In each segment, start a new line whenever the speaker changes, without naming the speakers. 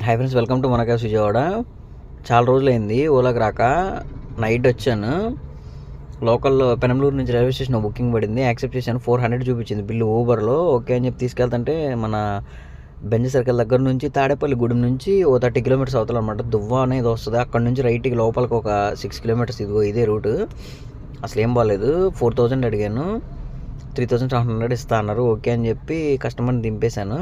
Hi friends, welcome to మనకా విజయవాడ. చాలా రోజులైంది ఓలాకి రాక. నైట్ వచ్చాను. లోకల్లో పెనంలూరు నుంచి రైల్వే స్టేషన్ బుకింగ్ పడింది, యాక్సెప్ట్ చేశాను. 400 చూపించింది బిల్లు ఊబర్లో. ఓకే అని చెప్పి తీసుకెళ్తుంటే మన బెంజ్ సర్కిల్ దగ్గర నుంచి తాడేపల్లి గూడెం నుంచి ఓ 30 కిలోమీటర్స్ అవుతుంది అనమాట. దువ్వా అనేది వస్తుంది. అక్కడ నుంచి రైట్కి లోపలికి ఒక 6 కిలోమీటర్స్ ఇదే రూటు. అసలు ఏం బాగాలేదు. 4000 అడిగాను, 3700 ఇస్తా అన్నారు. ఓకే అని చెప్పి కస్టమర్ని దింపేశాను.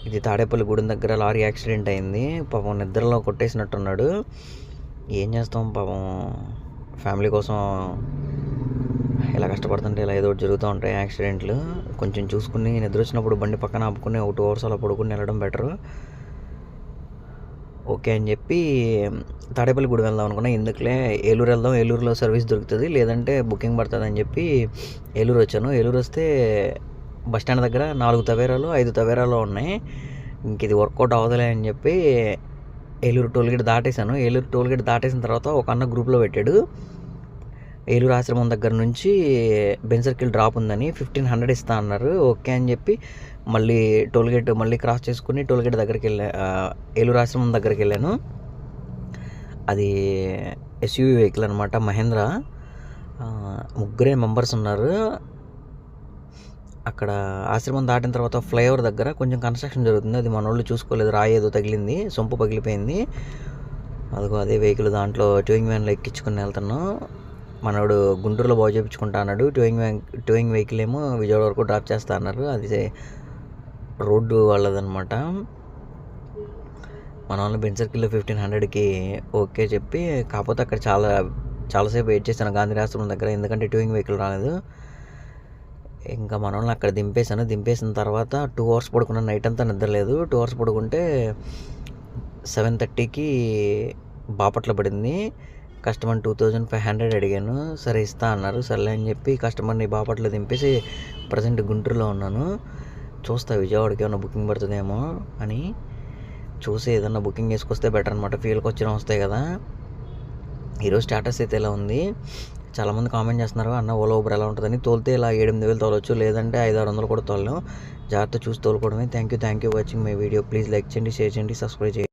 ఇది తాడేపల్లి గూడెం దగ్గర లారీ యాక్సిడెంట్ అయింది. పాపం నిద్రలో కొట్టేసినట్టున్నాడు. ఏం చేస్తాం పాపం, ఫ్యామిలీ కోసం ఇలా కష్టపడుతుంటే ఇలా ఏదో ఒకటి జరుగుతూ ఉంటాయి యాక్సిడెంట్లు. కొంచెం చూసుకుని నిద్ర వచ్చినప్పుడు బండి పక్కన ఆపుకుని ఒక 2 అవర్స్ అలా పడుకుని వెళ్ళడం బెటరు. ఓకే అని చెప్పి తాడేపల్లి గూడెం వెళ్దాం అనుకున్నా. ఎందుకులే ఏలూరు వెళ్దాం, ఏలూరులో సర్వీస్ దొరుకుతుంది, లేదంటే బుకింగ్ పడుతుంది అని చెప్పి ఏలూరు వచ్చాను. ఏలూరు వస్తే బస్టాండ్ దగ్గర 4 తవేరాలు 5 తవేరాలు ఉన్నాయి. ఇంక ఇది వర్కౌట్ అవ్వదులే అని చెప్పి ఏలూరు టోల్గేట్ దాటేశాను. ఏలూరు టోల్గేట్ దాటేసిన తర్వాత ఒక అన్న గ్రూప్లో పెట్టాడు, ఏలూరు ఆశ్రమం దగ్గర నుంచి బెంజ్ సర్కిల్ డ్రాప్ ఉందని 1500 ఇస్తా అన్నారు. ఓకే అని చెప్పి మళ్ళీ టోల్గేట్ మళ్ళీ క్రాస్ చేసుకుని టోల్గేట్ దగ్గరికి ఏలూరు ఆశ్రమం దగ్గరికి వెళ్ళాను. అది ఎస్యూవీ వెహికల్ అనమాట, మహేంద్ర. 3 మెంబర్స్ ఉన్నారు. అక్కడ ఆశ్రమం దాటిన తర్వాత ఫ్లైఓవర్ దగ్గర కొంచెం కన్స్ట్రక్షన్ జరుగుతుంది. అది మన వాళ్ళు చూసుకోలేదు, రాయి ఏదో తగిలింది, సొంపు పగిలిపోయింది. అదిగో అదే వెహికల్, దాంట్లో టోయింగ్ వ్యాన్లో ఎక్కించుకుని వెళ్తున్నాం. మనోడు గుంటూరులో బాగు చేయించుకుంటా అన్నాడు. టోయింగ్ వెహికల్ ఏమో విజయవాడ వరకు డ్రాప్ చేస్తా అన్నారు. అది రోడ్డు వాళ్ళదనమాట. మన వాళ్ళు బెంజ్ సర్కిల్లో 1500కి ఓకే చెప్పి, కాకపోతే అక్కడ చాలాసేపు వెయిట్ చేశాను గాంధీ ఆశ్రమం దగ్గర, ఎందుకంటే టోయింగ్ వెహికల్ రాలేదు. ఇంకా మన వాళ్ళని అక్కడ దింపేశాను. దింపేసిన తర్వాత 2 అవర్స్ పడుకున్నాను. నైట్ అంతా నిద్రలేదు. 2 అవర్స్ పడుకుంటే 7:30కి బాపట్ల పడింది. కస్టమర్ 2500 అడిగాను. సరే ఇస్తా అన్నారు. సర్లే అని చెప్పి కస్టమర్ని బాపట్ల దింపేసి ప్రజెంట్ గుంటూరులో ఉన్నాను. చూస్తా విజయవాడకి ఏమైనా బుకింగ్ పడుతుందేమో అని చూసి ఏదన్నా బుకింగ్ చేసుకొస్తే బెటర్ అనమాట. ఫ్యూల్కి వచ్చిన వస్తాయి కదా. ఈరోజు స్టేటస్ అయితే ఇలా ఉంది. చాలామంది కామెంట్ చేస్తున్నారు, అన్న ఓలా ఊబర్ ఎలా ఉంటుందని. తోలితే ఇలా 7-8 వేలు తోలవచ్చు, లేదంటే 500-600 కూడా తోలలేం. జాగ్రత్త చూసి తోలుకోవడమే. Thank you watching my video. Please like చేయండి, షేర్ చేయండి, సబ్స్క్రైబ్ చేయండి.